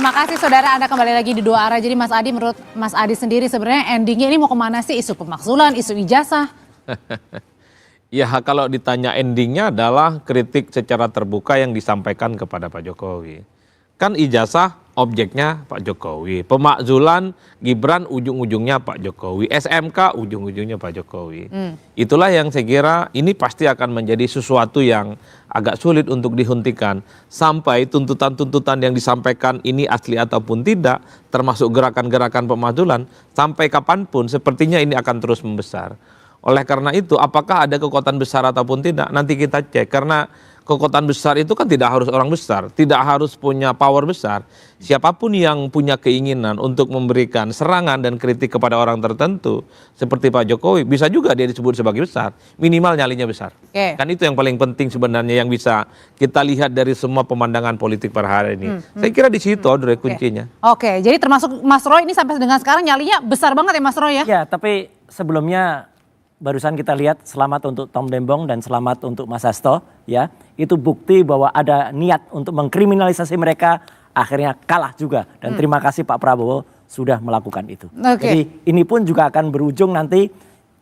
terima kasih saudara, Anda kembali lagi di Dua Arah. Jadi Mas Adi, menurut Mas Adi sendiri sebenarnya endingnya ini mau kemana sih? Isu pemakzulan, isu ijazah? Ya kalau ditanya endingnya adalah kritik secara terbuka yang disampaikan kepada Pak Jokowi. Kan ijazah objeknya Pak Jokowi, pemakzulan Gibran ujung-ujungnya Pak Jokowi, SMK ujung-ujungnya Pak Jokowi. Itulah yang saya kira ini pasti akan menjadi sesuatu yang agak sulit untuk dihentikan sampai tuntutan-tuntutan yang disampaikan ini asli ataupun tidak, termasuk gerakan-gerakan pemakzulan, sampai kapanpun sepertinya ini akan terus membesar. Oleh karena itu, apakah ada kekuatan besar ataupun tidak, nanti kita cek. Karena kekuatan besar itu kan tidak harus orang besar, tidak harus punya power besar. Siapapun yang punya keinginan untuk memberikan serangan dan kritik kepada orang tertentu, seperti Pak Jokowi, bisa juga dia disebut sebagai besar, minimal nyalinya besar. Kan itu yang paling penting sebenarnya yang bisa kita lihat dari semua pemandangan politik per hari ini. Saya kira di situ Audrey kuncinya. Oke, jadi termasuk Mas Roy ini sampai dengan sekarang nyalinya besar banget ya Mas Roy ya? Ya, tapi sebelumnya barusan kita lihat selamat untuk Tom Dembong dan selamat untuk Mas Hasto, ya. Itu bukti bahwa ada niat untuk mengkriminalisasi mereka, akhirnya kalah juga. Dan terima kasih Pak Prabowo sudah melakukan itu. Jadi ini pun juga akan berujung nanti,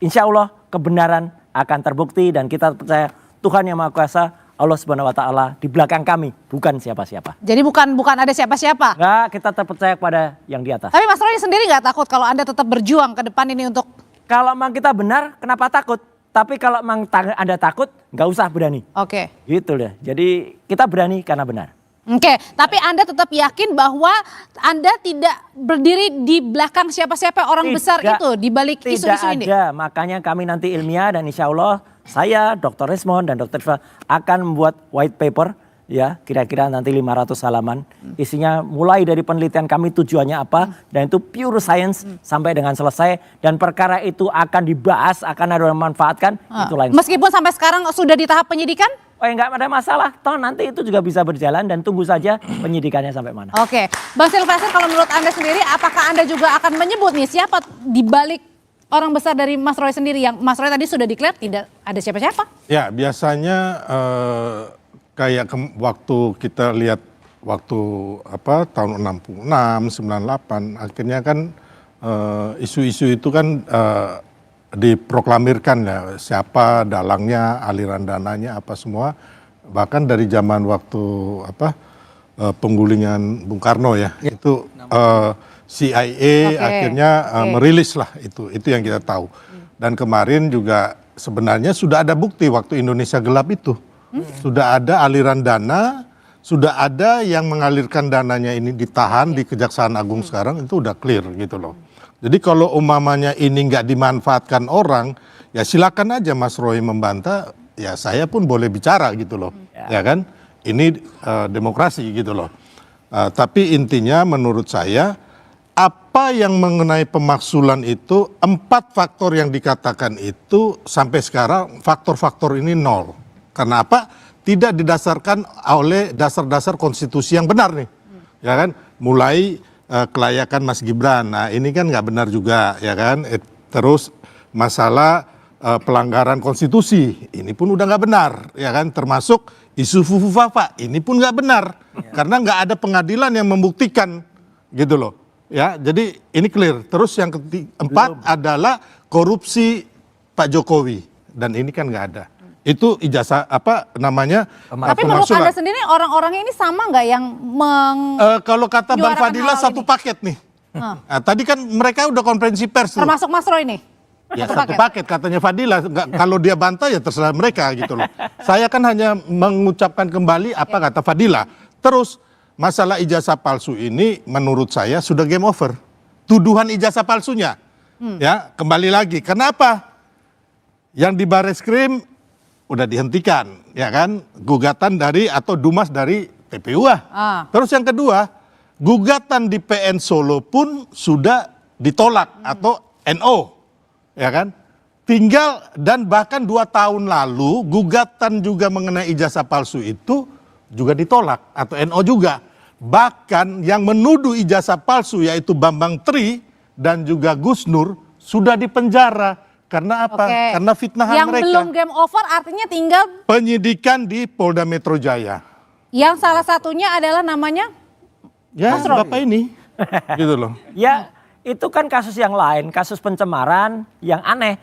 insya Allah kebenaran akan terbukti dan kita percaya Tuhan Yang Maha Kuasa, Allah Subhanahu Wa Taala di belakang kami, bukan siapa-siapa. Jadi bukan ada siapa-siapa. Enggak, kita terpercaya kepada yang di atas. Tapi Mas Roy sendiri nggak takut kalau Anda tetap berjuang ke depan ini untuk... Kalau memang kita benar, kenapa takut? Tapi kalau memang Anda takut, nggak usah berani. Oke. Gitu deh. Jadi kita berani karena benar. Oke, tapi Anda tetap yakin bahwa Anda tidak berdiri di belakang siapa-siapa orang besar itu di balik isu-isu ini? Tidak ada, makanya kami nanti ilmiah dan insya Allah saya, Dr. Resmond dan Dr. Iva akan membuat white paper. Ya, kira-kira nanti 500 halaman. Isinya mulai dari penelitian kami tujuannya apa, dan itu pure science sampai dengan selesai. Dan perkara itu akan dibahas, akan ada yang memanfaatkan, itu lain. Meskipun sampai sekarang sudah di tahap penyidikan? Oh ya, nggak ada masalah, toh nanti itu juga bisa berjalan dan tunggu saja penyidikannya sampai mana. Oke, Bang Silvester, kalau menurut Anda sendiri, apakah Anda juga akan menyebut nih siapa di balik orang besar dari Mas Roy sendiri, yang Mas Roy tadi sudah declare tidak ada siapa-siapa? Ya, biasanya kayak waktu kita lihat waktu tahun 66, 98, akhirnya kan isu-isu itu kan diproklamirkan ya, siapa dalangnya, aliran dananya apa semua. Bahkan dari zaman waktu penggulingan Bung Karno ya, itu CIA akhirnya merilis lah itu yang kita tahu. Dan kemarin juga sebenarnya sudah ada bukti waktu Indonesia gelap itu. Sudah ada aliran dana, sudah ada yang mengalirkan dananya ini ditahan di Kejaksaan Agung sekarang, itu udah clear gitu loh. Jadi kalau umpamanya ini nggak dimanfaatkan orang, ya silakan aja Mas Roy membantah, ya saya pun boleh bicara gitu loh, ya kan? Ini demokrasi gitu loh. Tapi intinya menurut saya, apa yang mengenai pemakzulan itu, 4 faktor yang dikatakan itu sampai sekarang faktor-faktor ini nol. Karena apa? Tidak didasarkan oleh dasar-dasar konstitusi yang benar nih, ya kan? Mulai kelayakan Mas Gibran, nah ini kan nggak benar juga, ya kan? Terus masalah pelanggaran konstitusi, ini pun udah nggak benar, ya kan? Termasuk isu Fufufafa, ini pun nggak benar, karena nggak ada pengadilan yang membuktikan, gitu loh, ya. Jadi ini clear. Terus yang keempat adalah korupsi Pak Jokowi, dan ini kan nggak ada. Itu ijazah Tapi menurut Anda sendiri orang-orangnya ini sama nggak yang kalau kata Bang Fadila satu paket nih. Nah, tadi kan mereka udah konferensi pers. Termasuk Mas Roy nih? Ya satu paket katanya Fadila. Kalau dia bantah ya terserah mereka gitu loh. Saya kan hanya mengucapkan kembali apa kata Fadila. Terus masalah ijazah palsu ini menurut saya sudah game over. Tuduhan ijazah palsunya. Ya kembali lagi. Kenapa? Yang di Barreskrim udah dihentikan, ya kan, gugatan dari atau Dumas dari PPU. Terus yang kedua, gugatan di PN Solo pun sudah ditolak atau NO, ya kan. Tinggal dan bahkan 2 tahun lalu gugatan juga mengenai ijazah palsu itu juga ditolak atau NO juga. Bahkan yang menuduh ijazah palsu yaitu Bambang Tri dan juga Gus Nur sudah dipenjara. Karena apa? Karena fitnahan mereka. Yang belum game over artinya tinggal penyidikan di Polda Metro Jaya. Yang salah satunya adalah namanya Ya, Bapak ini. Gitu loh. Ya itu kan kasus yang lain, kasus pencemaran yang aneh.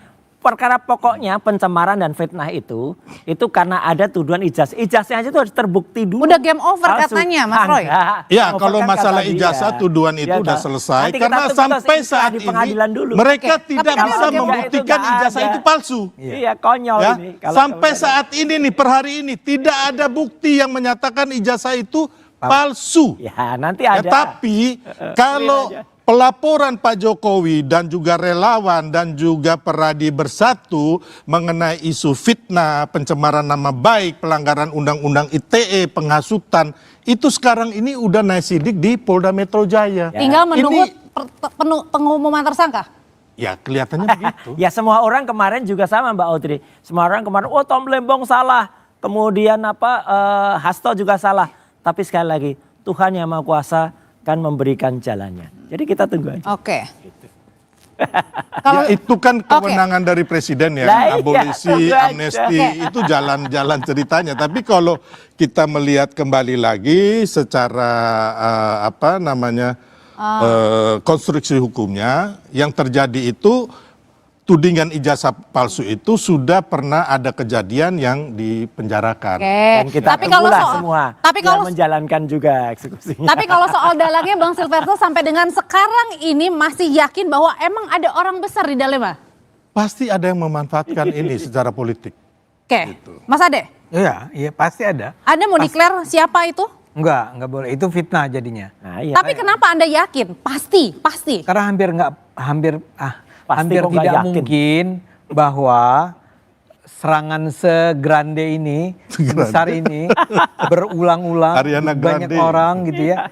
Perkara pokoknya pencemaran dan fitnah itu karena ada tuduhan ijazah. Ijazahnya aja itu harus terbukti dulu. Udah game over Palsu. katanya, Mas Roy. Enggak. Ya, Over kalau kan masalah kata dia. ijazah tuduhan itu Ya, udah toh. selesai. Nanti kita Karena tunggu sampai setelah saat di ini pengadilan dulu. mereka Oke. tidak Tapi kalau bisa dia membuktikan nggak ijazah ada. itu palsu. Iya konyol Ya, ini. Kalau sampai kemudian- saat ini nih per hari ini tidak ada bukti yang menyatakan ijazah itu palsu. Ya nanti Ya, ada. tapi kalau aja. pelaporan Pak Jokowi dan juga relawan dan juga Peradi Bersatu mengenai isu fitnah, pencemaran nama baik, pelanggaran undang-undang ITE, penghasutan, itu sekarang ini udah naik sidik di Polda Metro Jaya. Tinggal menunggu Ini- pengumuman tersangka. Ya kelihatannya begitu. Ya semua orang kemarin juga sama Mbak Audrey. Semua orang kemarin, oh Tom Lembong salah. Kemudian Hasto juga salah. Tapi sekali lagi, Tuhan Yang Maha Kuasa kan memberikan jalannya. Jadi kita tunggu aja. Oke. Ya itu kan kewenangan dari presiden ya, Lah iya, abolisi, tunggu aja. amnesti, itu jalan-jalan ceritanya. Tapi kalau kita melihat kembali lagi secara konstruksi hukumnya, yang terjadi itu tudingan ijazah palsu itu sudah pernah ada kejadian yang dipenjarakan. Oke. Dan kita Tapi kalau tunggulah soal semua tapi yang kalau menjalankan juga eksekusinya. tapi kalau soal dalangnya Bang Silverto sampai dengan sekarang ini masih yakin bahwa emang ada orang besar di dalamnya. Pasti ada yang memanfaatkan ini secara politik. Oke. Mas Ade, Iya pasti ada. Anda mau declare siapa itu? Enggak boleh. Itu fitnah jadinya. Nah, iya. Tapi kenapa Anda yakin? Pasti. Karena hampir Pasti kok nggak tidak yakin. mungkin bahwa serangan segrande ini, besar ini berulang-ulang Ariana banyak Grande. orang gitu ya.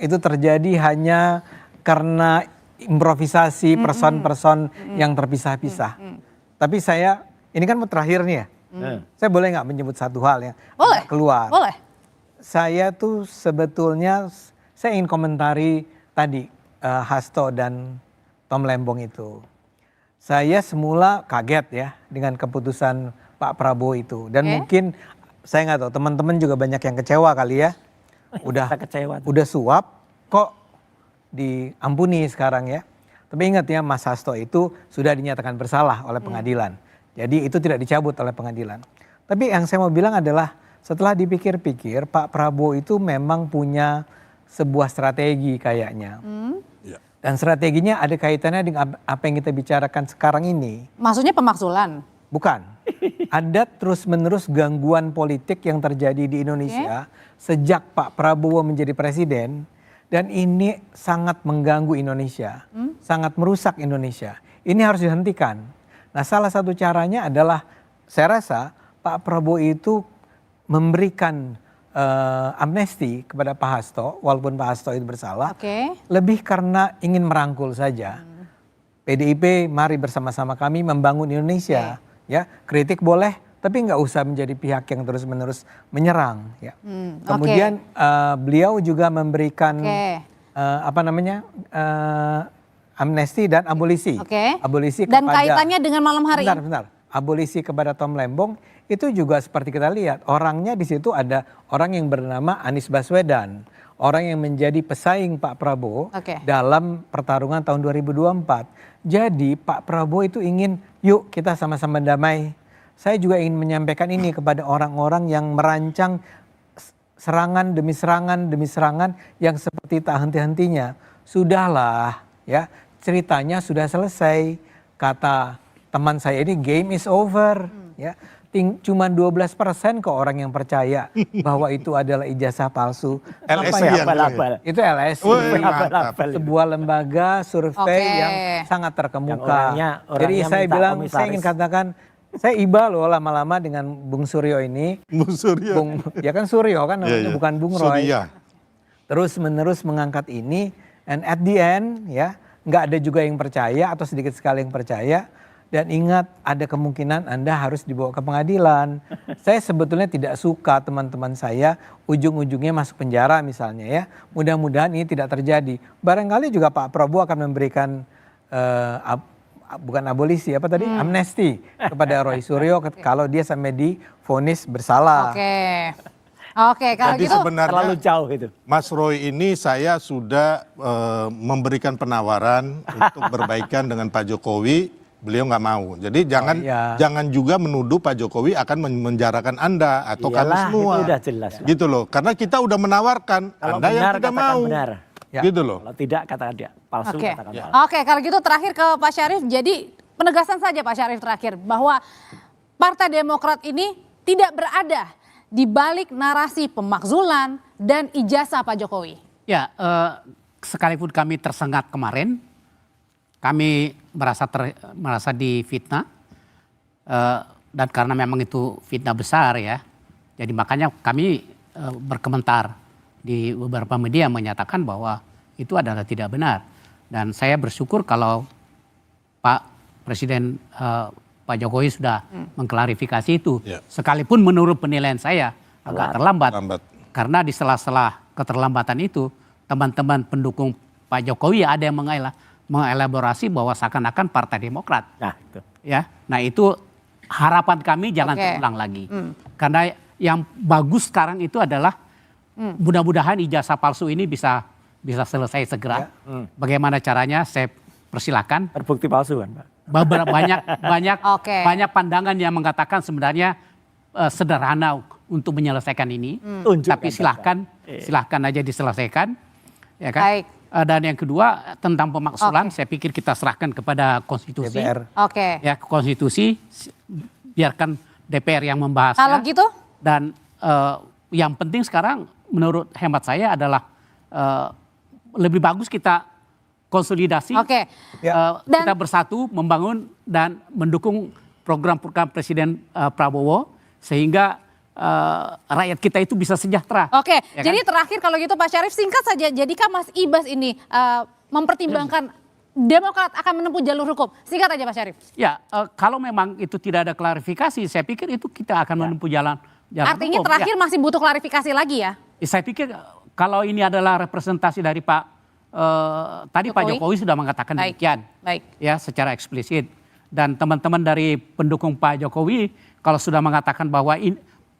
Itu terjadi hanya karena improvisasi person-person yang terpisah-pisah. Tapi ini kan terakhir nih ya. Saya boleh nggak menyebut satu hal ya? Boleh. Keluar. Boleh. Saya tuh sebetulnya saya ingin komentari tadi Hasto dan Tom Lembong itu. Saya semula kaget ya dengan keputusan Pak Prabowo itu. Dan Oke. mungkin saya nggak tahu teman-teman juga banyak yang kecewa kali ya. Kita kecewa. Udah suap kok diampuni sekarang ya. Tapi ingat ya Mas Hasto itu sudah dinyatakan bersalah oleh pengadilan. Jadi itu tidak dicabut oleh pengadilan. Tapi yang saya mau bilang adalah setelah dipikir-pikir Pak Prabowo itu memang punya sebuah strategi kayaknya. Dan strateginya ada kaitannya dengan apa yang kita bicarakan sekarang ini. Maksudnya pemakzulan. Bukan. Ada terus-menerus gangguan politik yang terjadi di Indonesia sejak Pak Prabowo menjadi presiden. Dan ini sangat mengganggu Indonesia. Sangat merusak Indonesia. Ini harus dihentikan. Nah salah satu caranya adalah saya rasa Pak Prabowo itu memberikan amnesti kepada Pak Hasto, walaupun Pak Hasto itu bersalah, Oke. lebih karena ingin merangkul saja. PDIP mari bersama-sama kami membangun Indonesia, ya kritik boleh, tapi nggak usah menjadi pihak yang terus-menerus menyerang. Ya. Kemudian beliau juga memberikan amnesti dan abolisi. Oke. Abolisi Dan kepada, kaitannya dengan malam hari ini. Bentar. Abolisi kepada Tom Lembong itu juga seperti kita lihat orangnya di situ ada orang yang bernama Anies Baswedan, orang yang menjadi pesaing Pak Prabowo dalam pertarungan tahun 2024. Jadi Pak Prabowo itu ingin yuk kita sama-sama damai. Saya juga ingin menyampaikan ini kepada orang-orang yang merancang serangan demi serangan yang seperti tak henti-hentinya. Sudahlah ya, ceritanya sudah selesai. Kata teman saya ini game is over ya. Cuma 12% kok orang yang percaya bahwa itu adalah ijazah palsu. LSI yang itu LSI. Sebuah lembaga survei yang sangat terkemuka. Jadi saya bilang, saya ingin katakan, saya iba loh lama-lama dengan Bung Suryo ini. Bung Suryo. Ya kan Suryo kan namanya, bukan Bung Roy. Surya. Terus menerus mengangkat ini, and at the end ya, nggak ada juga yang percaya atau sedikit sekali yang percaya. Dan ingat ada kemungkinan Anda harus dibawa ke pengadilan. Saya sebetulnya tidak suka teman-teman saya ujung-ujungnya masuk penjara misalnya ya. Mudah-mudahan ini tidak terjadi. Barangkali juga Pak Prabowo akan memberikan bukan abolisi amnesti kepada Roy Suryo kalau dia sampai divonis bersalah. Oke. Oke, kalau Jadi gitu sebenarnya Terlalu jauh itu. Mas Roy ini saya sudah memberikan penawaran untuk berbaikan dengan Pak Jokowi, beliau nggak mau. Jadi jangan juga menuduh Pak Jokowi akan menjarakan Anda atau kami Iyalah, semua. itu udah jelas. Gitu loh. Karena kita udah menawarkan, Kalau Anda yang benar, tidak katakan mau. benar. Ya. Gitu loh. Kalau tidak katakan dia palsu, Oke. katakan palsu. Oke, kalau gitu terakhir ke Pak Syarif. Jadi penegasan saja Pak Syarif terakhir bahwa Partai Demokrat ini tidak berada di balik narasi pemakzulan dan ijazah Pak Jokowi. Ya, sekalipun kami tersengat kemarin, kami merasa difitnah, dan karena memang itu fitnah besar ya, jadi makanya kami berkomentar di beberapa media menyatakan bahwa itu adalah tidak benar. Dan saya bersyukur kalau Pak Presiden Pak Jokowi sudah mengklarifikasi itu, Ya. sekalipun menurut penilaian saya agak terlambat. Karena di sela-sela keterlambatan itu, teman-teman pendukung Pak Jokowi ada yang mengelaborasi bahwa seakan-akan Partai Demokrat. Nah, itu. Ya, nah itu harapan kami jangan terulang lagi. Karena yang bagus sekarang itu adalah mudah-mudahan ijazah palsu ini bisa selesai segera. Bagaimana caranya? Saya persilakan. Terbukti palsu kan, Pak? Banyak pandangan yang mengatakan sebenarnya sederhana untuk menyelesaikan ini, tapi silahkan aja diselesaikan, ya kan? Baik. Dan yang kedua tentang pemaksulan, saya pikir kita serahkan kepada konstitusi, DPR. Oke. ya konstitusi, biarkan DPR yang membahasnya. Kalau gitu? Dan yang penting sekarang menurut hemat saya adalah lebih bagus kita konsolidasi, Oke. kita bersatu membangun dan mendukung program-program Presiden Prabowo sehingga rakyat kita itu bisa sejahtera. Oke, Ya jadi kan? terakhir kalau gitu Pak Syarif singkat saja, jadikah Mas Ibas ini mempertimbangkan Demokrat akan menempuh jalur hukum? Singkat aja Pak Syarif. Ya, kalau memang itu tidak ada klarifikasi, saya pikir itu kita akan menempuh jalan Artinya hukum. terakhir masih butuh klarifikasi lagi ya? Saya pikir kalau ini adalah representasi dari tadi Pak Jokowi sudah mengatakan Baik. demikian, Baik. ya secara eksplisit. Dan teman-teman dari pendukung Pak Jokowi kalau sudah mengatakan bahwa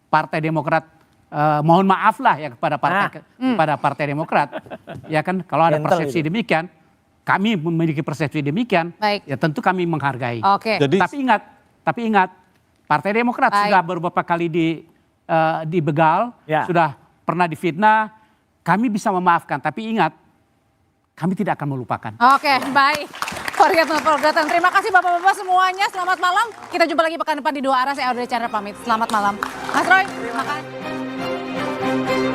Partai Demokrat mohon maaf lah ya kepada Partai Demokrat, ya kan kalau ada Gentle persepsi itu. demikian, kami memiliki persepsi demikian, Baik. ya tentu kami menghargai. Oke. Jadi Tapi ingat, Partai Demokrat Baik. sudah beberapa kali dibegal, Ya. sudah pernah difitnah, kami bisa memaafkan, tapi ingat, kami tidak akan melupakan. Oke, baik. Forgotten. Terima kasih Bapak-Bapak semuanya. Selamat malam. Kita jumpa lagi pekan depan di Dua Arah. Saya Audrey Chandra pamit. Selamat malam. Mas Roy, terima kasih.